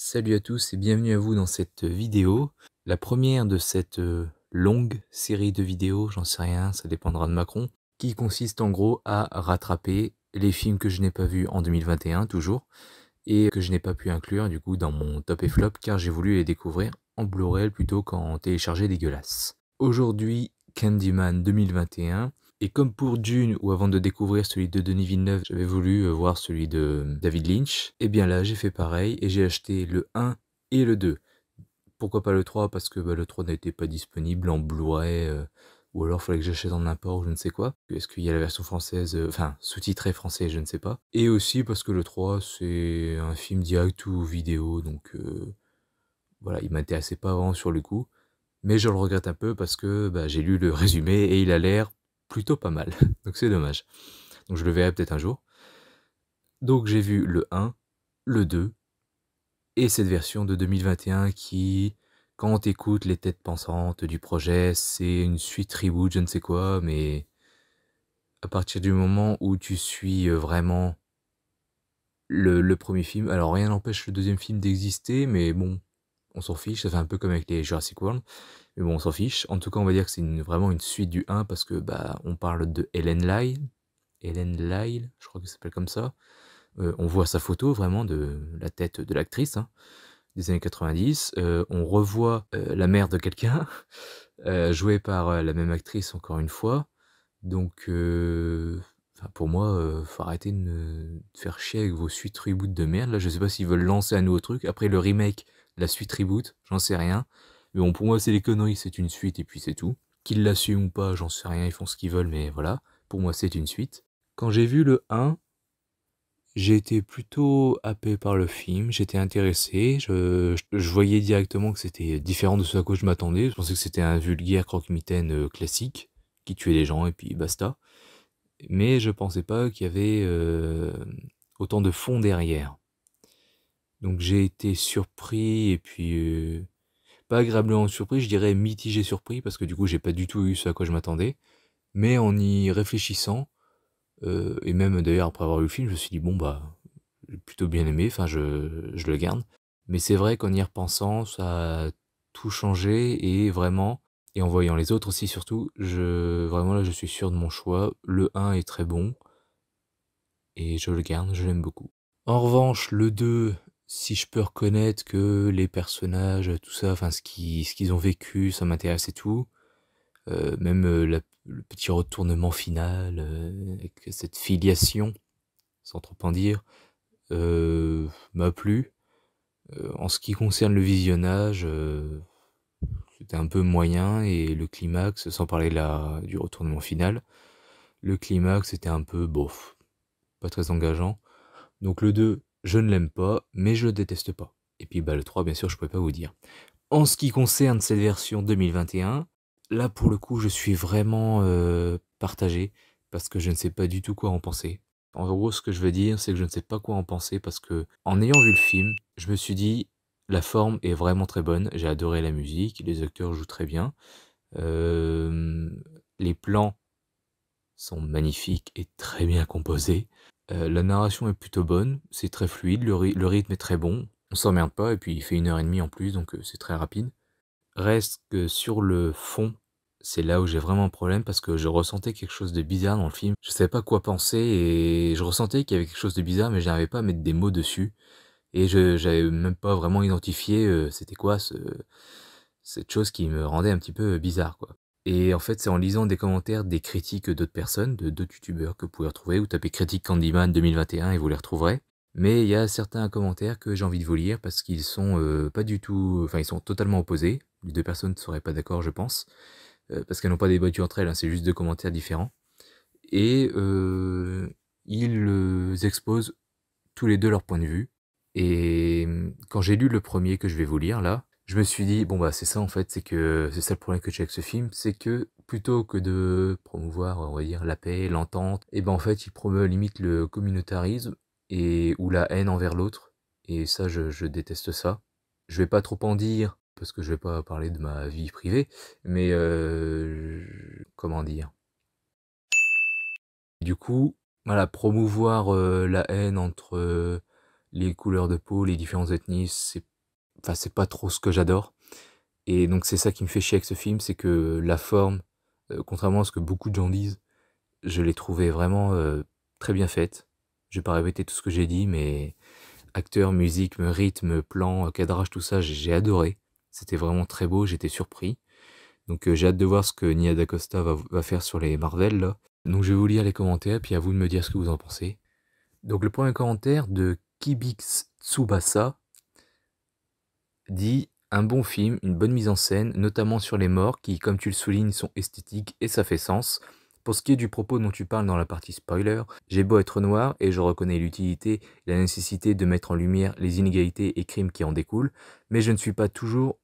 Salut à tous et bienvenue à vous dans cette vidéo. La première de cette longue série de vidéos, j'en sais rien, ça dépendra de Macron, qui consiste en gros à rattraper les films que je n'ai pas vus en 2021 toujours, et que je n'ai pas pu inclure du coup dans mon top et flop car j'ai voulu les découvrir en Blu-ray plutôt qu'en téléchargé dégueulasse. Aujourd'hui, Candyman 2021. Et comme pour Dune, ou avant de découvrir celui de Denis Villeneuve, j'avais voulu voir celui de David Lynch, et bien là j'ai fait pareil et j'ai acheté le 1 et le 2. Pourquoi pas le 3? Parce que le 3 n'était pas disponible en Blu-ray, ou alors fallait que j'achète en import ou je ne sais quoi. Est-ce qu'il y a la version française, enfin sous-titré français, je ne sais pas. Et aussi parce que le 3 c'est un film direct ou vidéo, donc voilà, il m'intéressait pas vraiment sur le coup. Mais je le regrette un peu parce que j'ai lu le résumé et il a l'air plutôt pas mal. Donc c'est dommage. Donc je le verrai peut-être un jour. Donc j'ai vu le 1, le 2 et cette version de 2021 qui, quand on écoute les têtes pensantes du projet, c'est une suite reboot, je ne sais quoi, mais à partir du moment où tu suis vraiment le premier film, alors rien n'empêche le deuxième film d'exister, mais bon, on s'en fiche, ça fait un peu comme avec les Jurassic World. Mais bon, on s'en fiche. En tout cas, on va dire que c'est vraiment une suite du 1 parce que on parle de Helen Lyle. Helen Lyle, je crois que ça s'appelle comme ça. On voit sa photo vraiment de la tête de l'actrice des années 90. On revoit la mère de quelqu'un, jouée par la même actrice encore une fois. Donc, pour moi, faut arrêter de faire chier avec vos suites reboot de merde. Là, je sais pas s'ils veulent lancer un nouveau truc. Après le remake, la suite reboot, j'en sais rien. Mais bon, pour moi, c'est des conneries, c'est une suite et puis c'est tout. Qu'ils l'assument ou pas, j'en sais rien, ils font ce qu'ils veulent, mais voilà. Pour moi, c'est une suite. Quand j'ai vu le 1, j'ai été plutôt happé par le film, j'étais intéressé, je voyais directement que c'était différent de ce à quoi je m'attendais. Je pensais que c'était un vulgaire croque-mitaine classique, qui tuait les gens et puis basta. Mais je pensais pas qu'il y avait autant de fond derrière. Donc j'ai été surpris et puis pas agréablement surpris, je dirais mitigé surpris parce que du coup j'ai pas du tout eu ce à quoi je m'attendais. Mais en y réfléchissant, et même d'ailleurs après avoir vu le film, je me suis dit bon j'ai plutôt bien aimé, enfin je le garde. Mais c'est vrai qu'en y repensant, ça a tout changé et vraiment, et en voyant les autres aussi surtout, vraiment là je suis sûr de mon choix. Le 1 est très bon et je le garde, je l'aime beaucoup. En revanche, le 2, si je peux reconnaître que les personnages, tout ça, enfin ce qu'ils ont vécu, ça m'intéresse et tout, même le petit retournement final, avec cette filiation, sans trop en dire, m'a plu. En ce qui concerne le visionnage, c'était un peu moyen et le climax, sans parler du retournement final, le climax était un peu bof, pas très engageant. Donc le 2, je ne l'aime pas, mais je le déteste pas. Et puis le 3, bien sûr, je ne pourrais pas vous dire. En ce qui concerne cette version 2021, là pour le coup, je suis vraiment partagé, parce que je ne sais pas du tout quoi en penser. En gros, ce que je veux dire, c'est que je ne sais pas quoi en penser, parce que en ayant vu le film, je me suis dit, la forme est vraiment très bonne, j'ai adoré la musique, les acteurs jouent très bien, euh, les plans sont magnifiques et très bien composés. La narration est plutôt bonne, c'est très fluide, le rythme est très bon, on s'emmerde pas, et puis il fait 1 h 30 en plus, donc c'est très rapide. Reste que sur le fond, c'est là où j'ai vraiment un problème, parce que je ressentais quelque chose de bizarre dans le film. Je savais pas quoi penser, et je ressentais qu'il y avait quelque chose de bizarre, mais je n'arrivais pas à mettre des mots dessus. Et j'avais même pas vraiment identifié c'était quoi cette chose qui me rendait un petit peu bizarre, quoi. Et en fait, c'est en lisant des commentaires, des critiques d'autres personnes, de d'autres youtubeurs que vous pouvez retrouver, ou tapez critique Candyman 2021 et vous les retrouverez. Mais il y a certains commentaires que j'ai envie de vous lire parce qu'ils sont pas du tout, enfin ils sont totalement opposés. Les deux personnes ne seraient pas d'accord, je pense, parce qu'elles n'ont pas débattu entre elles, hein, c'est juste deux commentaires différents. Et ils exposent tous les deux leur point de vue. Et quand j'ai lu le premier que je vais vous lire là, je me suis dit, bon c'est ça en fait, c'est que c'est ça le problème que j'ai avec ce film, c'est que plutôt que de promouvoir, on va dire, la paix, l'entente, et en fait il promeut limite le communautarisme ou la haine envers l'autre, et ça je déteste ça. Je vais pas trop en dire, parce que je vais pas parler de ma vie privée, mais comment dire. Du coup, voilà, promouvoir la haine entre les couleurs de peau, les différentes ethnies, c'est pas trop ce que j'adore. Et donc c'est ça qui me fait chier avec ce film, c'est que la forme, contrairement à ce que beaucoup de gens disent, je l'ai trouvée vraiment très bien faite. Je vais pas répéter tout ce que j'ai dit, mais acteur, musique, rythme, plan, cadrage, tout ça, j'ai adoré. C'était vraiment très beau, j'étais surpris. Donc j'ai hâte de voir ce que Nia DaCosta va faire sur les Marvel là. Donc je vais vous lire les commentaires, puis à vous de me dire ce que vous en pensez. Donc le premier commentaire de Kibix Tsubasa dit: un bon film, une bonne mise en scène, notamment sur les morts qui, comme tu le soulignes, sont esthétiques et ça fait sens. Pour ce qui est du propos dont tu parles dans la partie spoiler, j'ai beau être noir et je reconnais l'utilité et la nécessité de mettre en lumière les inégalités et crimes qui en découlent, mais je ne suis pas toujours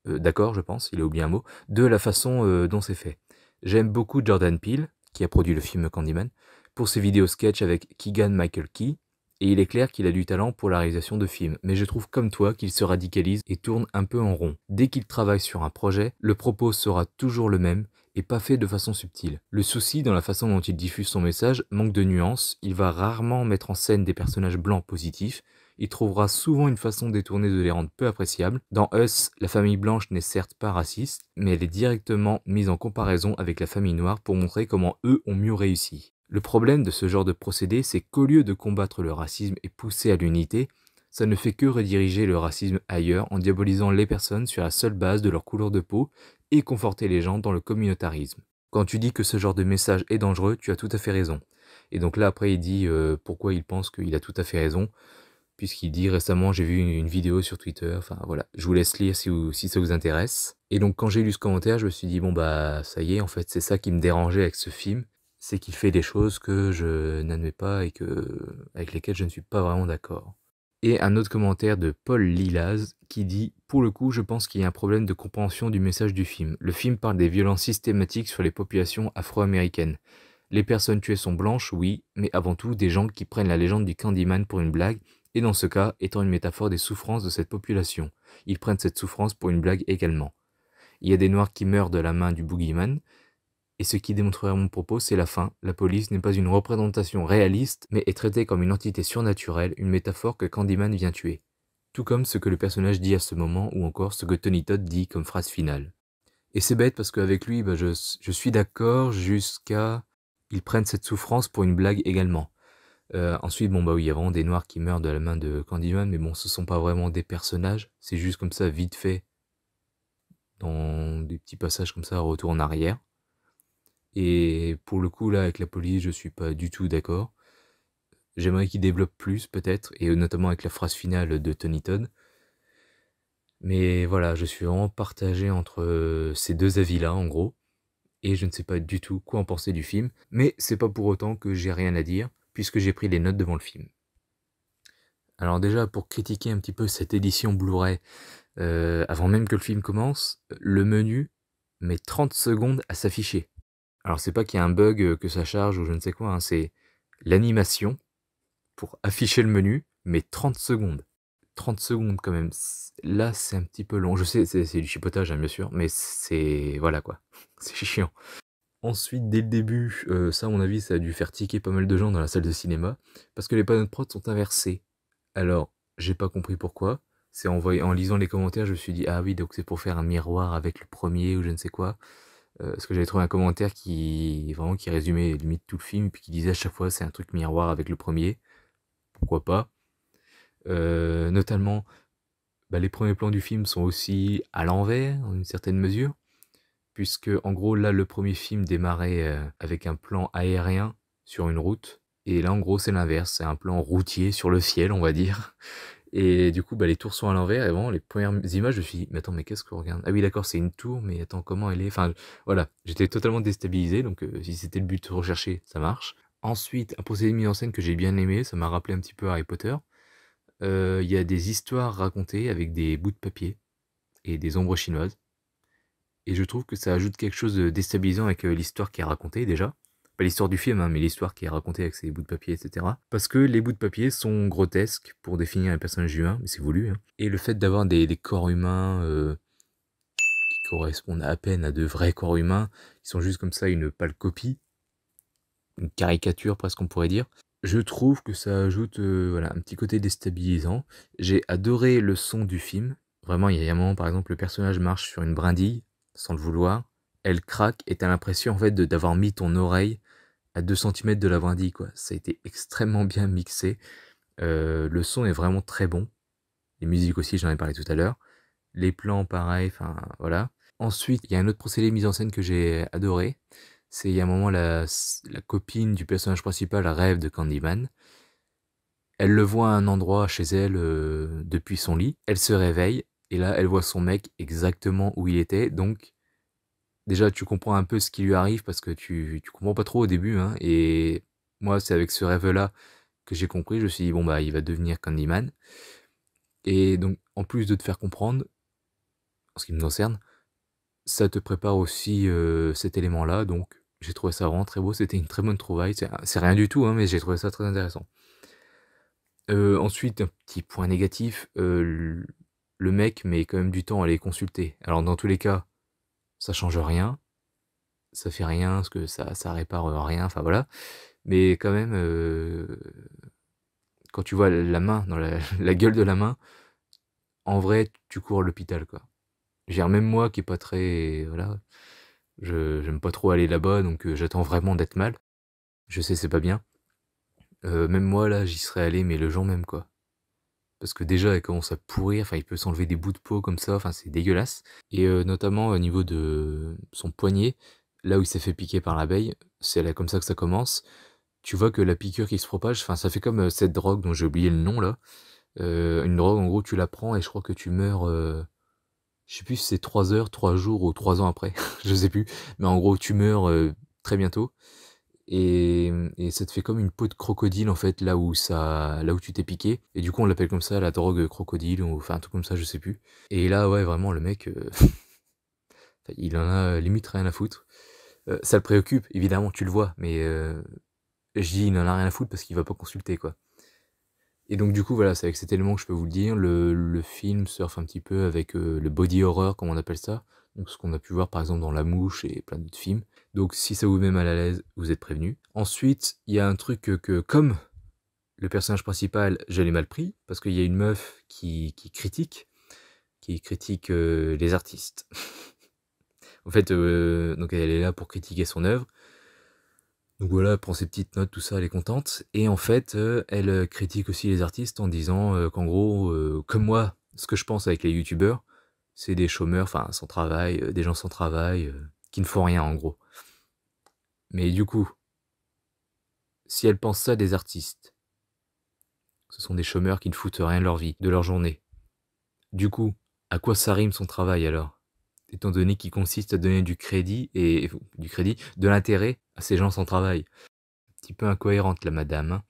d'accord, je pense, il a oublié un mot, de la façon dont c'est fait. J'aime beaucoup Jordan Peele, qui a produit le film Candyman, pour ses vidéos sketch avec Keegan Michael Key, et il est clair qu'il a du talent pour la réalisation de films, mais je trouve comme toi qu'il se radicalise et tourne un peu en rond. Dès qu'il travaille sur un projet, le propos sera toujours le même et pas fait de façon subtile. Le souci dans la façon dont il diffuse son message manque de nuances, il va rarement mettre en scène des personnages blancs positifs, il trouvera souvent une façon détournée de les rendre peu appréciables. Dans Us, la famille blanche n'est certes pas raciste, mais elle est directement mise en comparaison avec la famille noire pour montrer comment eux ont mieux réussi. Le problème de ce genre de procédé, c'est qu'au lieu de combattre le racisme et pousser à l'unité, ça ne fait que rediriger le racisme ailleurs en diabolisant les personnes sur la seule base de leur couleur de peau et conforter les gens dans le communautarisme. Quand tu dis que ce genre de message est dangereux, tu as tout à fait raison. Et donc là après il dit pourquoi il pense qu'il a tout à fait raison, puisqu'il dit récemment j'ai vu une vidéo sur Twitter, enfin voilà, je vous laisse lire si ça vous intéresse. Et donc quand j'ai lu ce commentaire, je me suis dit bon bah ça y est, en fait c'est ça qui me dérangeait avec ce film, c'est qu'il fait des choses que je n'admets pas et avec lesquelles je ne suis pas vraiment d'accord. Et un autre commentaire de Paul Lilaz qui dit: pour le coup, je pense qu'il y a un problème de compréhension du message du film. Le film parle des violences systématiques sur les populations afro-américaines. Les personnes tuées sont blanches, oui, mais avant tout des gens qui prennent la légende du Candyman pour une blague, et dans ce cas, étant une métaphore des souffrances de cette population. Ils prennent cette souffrance pour une blague également. Il y a des noirs qui meurent de la main du boogeyman, et ce qui démontrerait mon propos, c'est la fin. La police n'est pas une représentation réaliste, mais est traitée comme une entité surnaturelle, une métaphore que Candyman vient tuer. Tout comme ce que le personnage dit à ce moment, ou encore ce que Tony Todd dit comme phrase finale. Et c'est bête parce qu'avec lui, je suis d'accord jusqu'à ils prennent cette souffrance pour une blague également. Ensuite, bon bah oui, il y a vraiment des noirs qui meurent de la main de Candyman, mais bon, ce sont pas vraiment des personnages, c'est juste comme ça, vite fait, dans des petits passages comme ça, retour en arrière. Et pour le coup, là, avec la police, je suis pas du tout d'accord. J'aimerais qu'il développe plus, peut-être, et notamment avec la phrase finale de Tony Todd. Mais voilà, je suis vraiment partagé entre ces deux avis-là, en gros. Et je ne sais pas du tout quoi en penser du film. Mais c'est pas pour autant que j'ai rien à dire, puisque j'ai pris les notes devant le film. Alors déjà, pour critiquer un petit peu cette édition Blu-ray, avant même que le film commence, le menu met 30 secondes à s'afficher. Alors c'est pas qu'il y a un bug, que ça charge ou je ne sais quoi, hein, c'est l'animation pour afficher le menu, mais 30 secondes. 30 secondes quand même, là c'est un petit peu long. Je sais, c'est du chipotage, hein, bien sûr, mais c'est... voilà quoi, c'est chiant. Ensuite, dès le début, ça à mon avis, ça a dû faire tiquer pas mal de gens dans la salle de cinéma, parce que les panneaux de prod sont inversés. Alors, j'ai pas compris pourquoi. C'est en lisant les commentaires, je me suis dit, ah oui, donc c'est pour faire un miroir avec le premier ou je ne sais quoi. Parce que j'avais trouvé un commentaire qui résumait limite tout le film, puis qui disait à chaque fois c'est un truc miroir avec le premier. Pourquoi pas. Notamment, bah, les premiers plans du film sont aussi à l'envers, dans une certaine mesure, puisque en gros là le premier film démarrait avec un plan aérien sur une route, et là en gros c'est l'inverse, c'est un plan routier sur le ciel on va dire. Et du coup, bah, les tours sont à l'envers, et vraiment, les premières images, je me suis dit, mais attends, mais qu'est-ce qu'on regarde? Ah oui, d'accord, c'est une tour, mais attends, comment elle est? Enfin, voilà, j'étais totalement déstabilisé, donc si c'était le but recherché, ça marche. Ensuite, un procédé de mise en scène que j'ai bien aimé, ça m'a rappelé un petit peu Harry Potter. Il y a des histoires racontées avec des bouts de papier et des ombres chinoises. Et je trouve que ça ajoute quelque chose de déstabilisant avec l'histoire qui est racontée déjà. Pas l'histoire du film, hein, mais l'histoire qui est racontée avec ces bouts de papier, etc. Parce que les bouts de papier sont grotesques pour définir un personnage humain, mais c'est voulu. Hein. Et le fait d'avoir des corps humains qui correspondent à peine à de vrais corps humains, qui sont juste comme ça une pâle copie, une caricature presque on pourrait dire, Je trouve que ça ajoute, voilà, un petit côté déstabilisant. J'ai adoré le son du film. Vraiment, il y a un moment, par exemple, le personnage marche sur une brindille, sans le vouloir, elle craque et tu as l'impression, en fait, de d'avoir mis ton oreille à 2 centimètres de la brindille, quoi. Ça a été extrêmement bien mixé. Le son est vraiment très bon. Les musiques aussi, j'en ai parlé tout à l'heure. Les plans, pareil, enfin, voilà. Ensuite, il y a un autre procédé de mise en scène que j'ai adoré. C'est il y a un moment, la copine du personnage principal rêve de Candyman. Elle le voit à un endroit chez elle depuis son lit. Elle se réveille et là, elle voit son mec exactement où il était. Donc, déjà, tu comprends un peu ce qui lui arrive parce que tu comprends pas trop au début, hein. Et moi, c'est avec ce rêve-là que j'ai compris. Je me suis dit, bon, bah, il va devenir Candyman. Et donc, en plus de te faire comprendre, en ce qui me concerne, ça te prépare aussi cet élément-là. Donc, j'ai trouvé ça vraiment très beau. C'était une très bonne trouvaille. C'est rien du tout, hein, mais j'ai trouvé ça très intéressant. Ensuite, un petit point négatif, le mec met quand même du temps à les consulter. Alors dans tous les cas, ça change rien, ça fait rien, parce que ça répare rien, enfin voilà. Mais quand même, quand tu vois la main dans la la gueule de la main, en vrai, tu cours à l'hôpital, quoi. Je veux dire, même moi qui est pas très voilà, je j'aime pas trop aller là-bas, donc j'attends vraiment d'être mal. Je sais, c'est pas bien. Même moi là, j'y serais allé, mais le jour même, quoi. Parce que déjà, elle commence à pourrir, enfin, il peut s'enlever des bouts de peau comme ça, enfin, c'est dégueulasse. Et notamment au niveau de son poignet, là où il s'est fait piquer par l'abeille, c'est là comme ça que ça commence. Tu vois que la piqûre qui se propage, enfin, ça fait comme cette drogue dont j'ai oublié le nom là. Une drogue, en gros, tu la prends et je crois que tu meurs, je sais plus si c'est 3 heures, 3 jours ou 3 ans après, je sais plus. Mais en gros, tu meurs très bientôt. Et ça te fait comme une peau de crocodile en fait là où tu t'es piqué et du coup on l'appelle comme ça la drogue crocodile ou enfin un truc comme ça je sais plus. Et là ouais vraiment le mec il en a limite rien à foutre. Ça le préoccupe évidemment tu le vois mais je dis il en a rien à foutre parce qu'il va pas consulter quoi. Et donc du coup voilà c'est avec cet élément que je peux vous le dire, le film surfe un petit peu avec le body horror comme on appelle ça, donc ce qu'on a pu voir par exemple dans La Mouche et plein d'autres films. Donc si ça vous met mal à l'aise, vous êtes prévenus. Ensuite, il y a un truc que comme le personnage principal, je l'ai mal pris, parce qu'il y a une meuf qui critique les artistes. En fait, donc elle est là pour critiquer son œuvre. Donc voilà, elle prend ses petites notes, tout ça, elle est contente. Et en fait, elle critique aussi les artistes en disant qu'en gros, comme moi, ce que je pense avec les youtubeurs, c'est des chômeurs, enfin sans travail, des gens sans travail, qui ne font rien en gros. Mais du coup, si elle pense ça des artistes, ce sont des chômeurs qui ne foutent rien de leur vie, de leur journée. Du coup, à quoi ça rime son travail alors? Étant donné qu'il consiste à donner de l'intérêt à ces gens sans travail. Un petit peu incohérente la madame,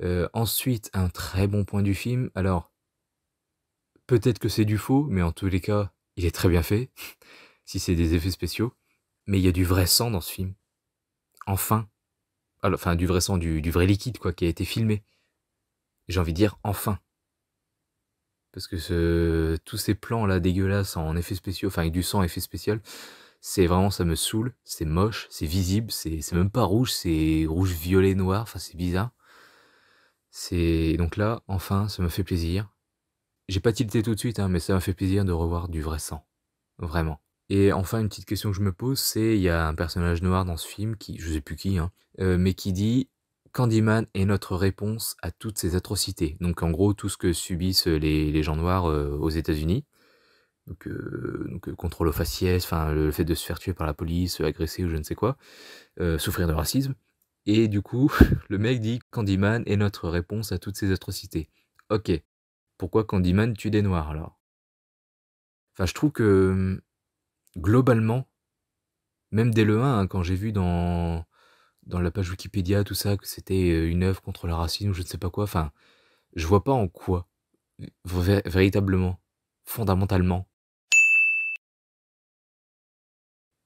hein. Ensuite, un très bon point du film. Alors, peut-être que c'est du faux, mais en tous les cas, il est très bien fait, si c'est des effets spéciaux. Mais il y a du vrai sang dans ce film. Enfin. Alors, enfin, du vrai sang, du vrai liquide, quoi, qui a été filmé. J'ai envie de dire enfin. Parce que tous ces plans là dégueulasses en effets spéciaux, enfin avec du sang effet spécial, c'est vraiment ça me saoule, c'est moche, c'est visible, c'est même pas rouge, c'est rouge violet noir, enfin c'est bizarre. C'est donc là enfin ça me fait plaisir. J'ai pas tilté tout de suite hein, mais ça m'a fait plaisir de revoir du vrai sang, vraiment. Et enfin une petite question que je me pose, c'est il y a un personnage noir dans ce film qui je sais plus qui hein, mais qui dit Candyman est notre réponse à toutes ces atrocités. Donc en gros tout ce que subissent les gens noirs aux États-Unis. Donc contrôle aux faciès, enfin le fait de se faire tuer par la police, agresser ou je ne sais quoi, souffrir de racisme. Et du coup, le mec dit Candyman est notre réponse à toutes ces atrocités. Ok, pourquoi Candyman tue des noirs alors? Enfin, je trouve que globalement, même dès le 1, hein, quand j'ai vu dans la page Wikipédia, tout ça, que c'était une œuvre contre le racisme ou je ne sais pas quoi, enfin, je vois pas en quoi, véritablement, fondamentalement.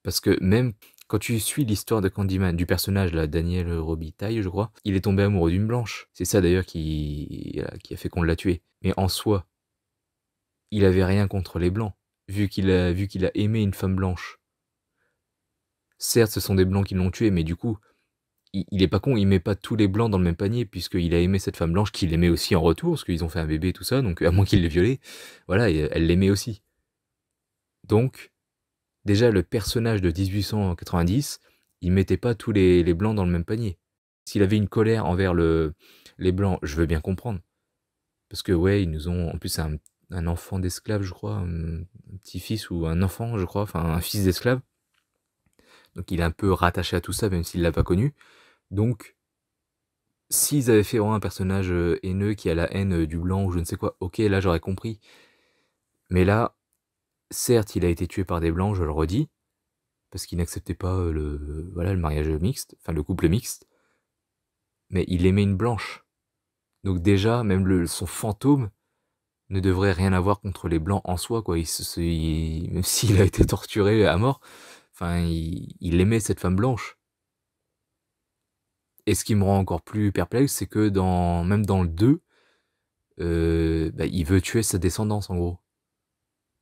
Parce que même quand tu suis l'histoire de Candyman, du personnage là, Daniel Robitaille, je crois, il est tombé amoureux d'une blanche. C'est ça d'ailleurs qui a fait qu'on l'a tué. Mais en soi, il avait rien contre les blancs, vu qu'il a aimé une femme blanche. Certes, ce sont des blancs qui l'ont tué, mais du coup, il est pas con, il met pas tous les blancs dans le même panier, puisqu'il a aimé cette femme blanche qu'il aimait aussi en retour, parce qu'ils ont fait un bébé et tout ça, donc à moins qu'il l'ait violée, voilà, et elle l'aimait aussi. Donc, déjà, le personnage de 1890, il mettait pas tous les blancs dans le même panier. S'il avait une colère envers les blancs, je veux bien comprendre. Parce que ouais, ils nous ont... En plus, c'est un enfant d'esclave, je crois, un petit-fils ou un enfant, je crois, enfin un fils d'esclave. Donc il est un peu rattaché à tout ça, même s'il l'a pas connu. Donc, s'ils avaient fait vraiment un personnage haineux qui a la haine du blanc ou je ne sais quoi, ok, là j'aurais compris. Mais là, certes, il a été tué par des blancs, je le redis, parce qu'il n'acceptait pas voilà, le mariage mixte, enfin le couple mixte, mais il aimait une blanche. Donc déjà, même son fantôme ne devrait rien avoir contre les blancs en soi, quoi. Même s'il a été torturé à mort, enfin, il aimait cette femme blanche. Et ce qui me rend encore plus perplexe, c'est que même dans le 2, bah, il veut tuer sa descendance, en gros.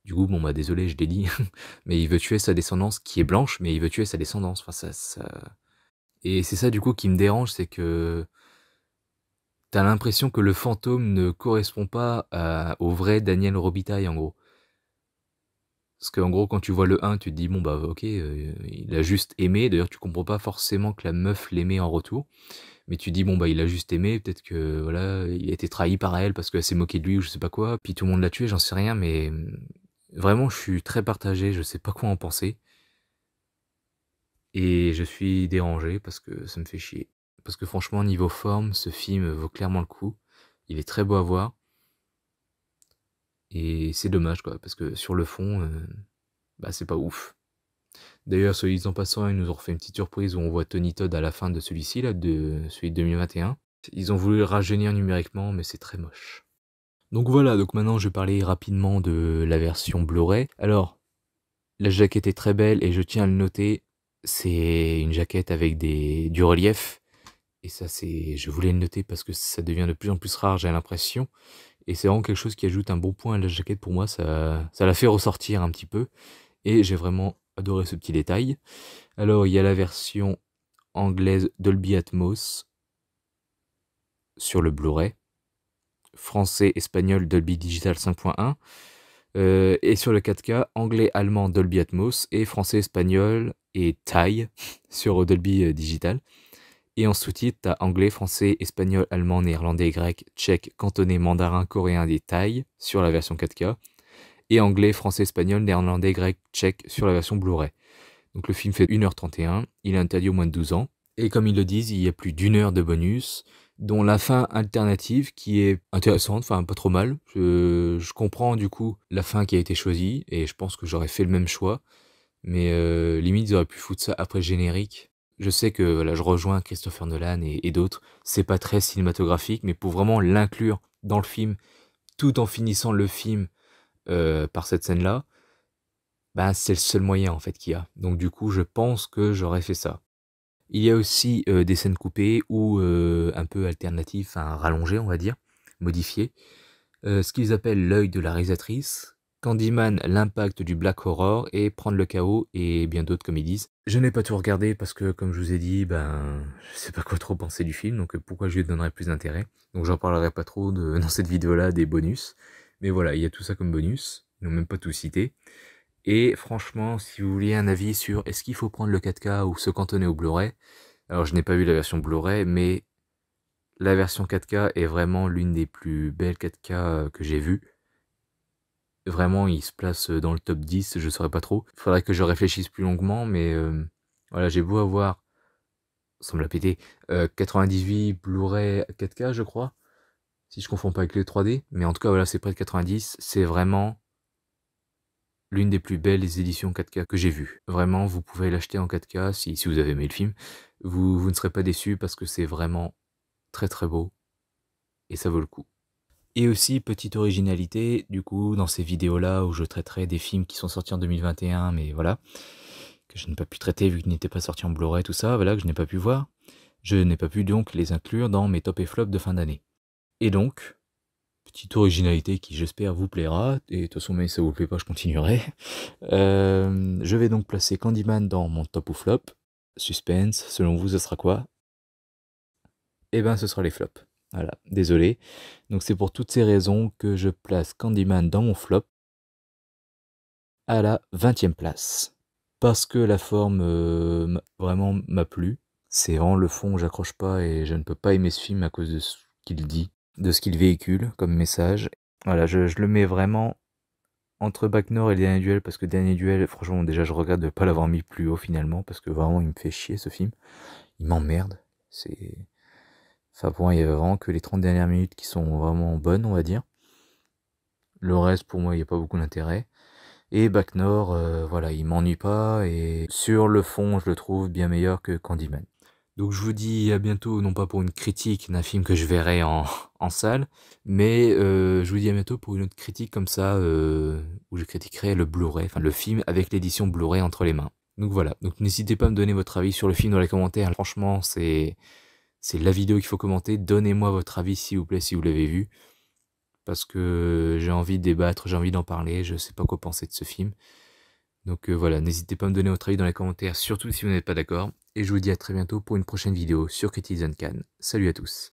Du coup, bon, bah, désolé, je l'ai dit, mais il veut tuer sa descendance qui est blanche, mais il veut tuer sa descendance. Enfin, Et c'est ça, du coup, qui me dérange, c'est que t'as l'impression que le fantôme ne correspond pas au vrai Daniel Robitaille, en gros. Parce qu'en gros, quand tu vois le 1, tu te dis, bon, bah, ok, il a juste aimé. D'ailleurs, tu comprends pas forcément que la meuf l'aimait en retour. Mais tu dis, bon, bah, il a juste aimé. Peut-être que, voilà, il a été trahi par elle parce qu'elle s'est moquée de lui ou je sais pas quoi. Puis tout le monde l'a tué, j'en sais rien. Mais vraiment, je suis très partagé. Je sais pas quoi en penser. Et je suis dérangé parce que ça me fait chier. Parce que franchement, niveau forme, ce film vaut clairement le coup. Il est très beau à voir. Et c'est dommage, quoi. Parce que sur le fond, bah, c'est pas ouf. D'ailleurs, soit dit en passant, ils nous ont refait une petite surprise où on voit Tony Todd à la fin de celui-ci, là, de celui de 2021. Ils ont voulu le rajeunir numériquement, mais c'est très moche. Donc voilà, donc maintenant je vais parler rapidement de la version Blu-ray. Alors, la jaquette est très belle et je tiens à le noter, c'est une jaquette avec du relief. Et ça, je voulais le noter parce que ça devient de plus en plus rare, j'ai l'impression. Et c'est vraiment quelque chose qui ajoute un bon point à la jaquette pour moi, ça la fait ressortir un petit peu. Et j'ai vraiment adoré ce petit détail. Alors, il y a la version anglaise Dolby Atmos sur le Blu-ray, français, espagnol Dolby Digital 5.1, et sur le 4K, anglais, allemand Dolby Atmos, et français, espagnol et thaï sur Dolby Digital. Et en sous-titre, t'as anglais, français, espagnol, allemand, néerlandais, grec, tchèque, cantonais, mandarin, coréen et thaï sur la version 4K. Et anglais, français, espagnol, néerlandais, grec, tchèque sur la version Blu-ray. Donc le film fait 1h31, il est interdit aux moins de 12 ans. Et comme ils le disent, il y a plus d'1 heure de bonus, dont la fin alternative qui est intéressante, enfin pas trop mal. Je comprends du coup la fin qui a été choisie, et je pense que j'aurais fait le même choix. Mais limite, ils auraient pu foutre ça après le générique. Je sais que voilà, je rejoins Christopher Nolan et d'autres, c'est pas très cinématographique, mais pour vraiment l'inclure dans le film, tout en finissant le film par cette scène-là, bah, c'est le seul moyen en fait qu'il y a. Donc du coup, je pense que j'aurais fait ça. Il y a aussi des scènes coupées ou un peu alternatives, enfin rallongées on va dire, modifiées. Ce qu'ils appellent l'œil de la réalisatrice, Candyman, l'impact du black horror et Prendre le chaos et bien d'autres comme ils disent. Je n'ai pas tout regardé parce que comme je vous ai dit, ben je sais pas quoi trop penser du film, donc pourquoi je lui donnerais plus d'intérêt. Donc j'en parlerai pas trop dans cette vidéo-là des bonus. Mais voilà, il y a tout ça comme bonus, ils n'ont même pas tout cité. Et franchement, si vous voulez un avis sur est-ce qu'il faut prendre le 4K ou se cantonner au Blu-ray, alors je n'ai pas vu la version Blu-ray, mais la version 4K est vraiment l'une des plus belles 4K que j'ai vues. Vraiment, il se place dans le top 10, je saurais pas trop. Il faudrait que je réfléchisse plus longuement, mais voilà, j'ai beau avoir, ça me l'a pété, 98 Blu-ray 4K, je crois, si je confonds pas avec les 3D, mais en tout cas, voilà, c'est près de 90, c'est vraiment l'une des plus belles éditions 4K que j'ai vues. Vraiment, vous pouvez l'acheter en 4K si vous avez aimé le film. Vous ne serez pas déçus parce que c'est vraiment très très beau et ça vaut le coup. Et aussi, petite originalité, du coup, dans ces vidéos-là où je traiterai des films qui sont sortis en 2021, mais voilà, que je n'ai pas pu traiter vu qu'ils n'étaient pas sortis en Blu-ray, tout ça, voilà, que je n'ai pas pu voir, je n'ai pas pu donc les inclure dans mes top et flops de fin d'année. Et donc, petite originalité qui j'espère vous plaira, et de toute façon même si ça vous plaît pas je continuerai. Je vais donc placer Candyman dans mon top ou flop. Suspense, selon vous ce sera quoi? et ben ce sera les flops. Voilà, désolé. Donc c'est pour toutes ces raisons que je place Candyman dans mon flop à la 20e place. Parce que la forme vraiment m'a plu. C'est vraiment le fond, j'accroche pas et je ne peux pas aimer ce film à cause de ce qu'il dit, de ce qu'il véhicule comme message. Voilà, je le mets vraiment entre Bac Nord et le Dernier Duel, parce que Dernier Duel, franchement, déjà je regrette de ne pas l'avoir mis plus haut finalement, parce que vraiment il me fait chier ce film. Il m'emmerde. C'est... Enfin pour moi, il y a vraiment que les 30 dernières minutes qui sont vraiment bonnes, on va dire. Le reste, pour moi, il n'y a pas beaucoup d'intérêt. Et Bac Nord, voilà, il m'ennuie pas, et sur le fond, je le trouve bien meilleur que Candyman. Donc je vous dis à bientôt, non pas pour une critique d'un film que je verrai en salle, mais je vous dis à bientôt pour une autre critique comme ça, où je critiquerai le Blu-ray, enfin le film avec l'édition Blu-ray entre les mains. Donc voilà, donc n'hésitez pas à me donner votre avis sur le film dans les commentaires. Franchement, c'est la vidéo qu'il faut commenter. Donnez-moi votre avis s'il vous plaît si vous l'avez vu, parce que j'ai envie de débattre, j'ai envie d'en parler, je sais pas quoi penser de ce film. Donc voilà, n'hésitez pas à me donner votre avis dans les commentaires, surtout si vous n'êtes pas d'accord. Et je vous dis à très bientôt pour une prochaine vidéo sur Critics Uncan. Salut à tous.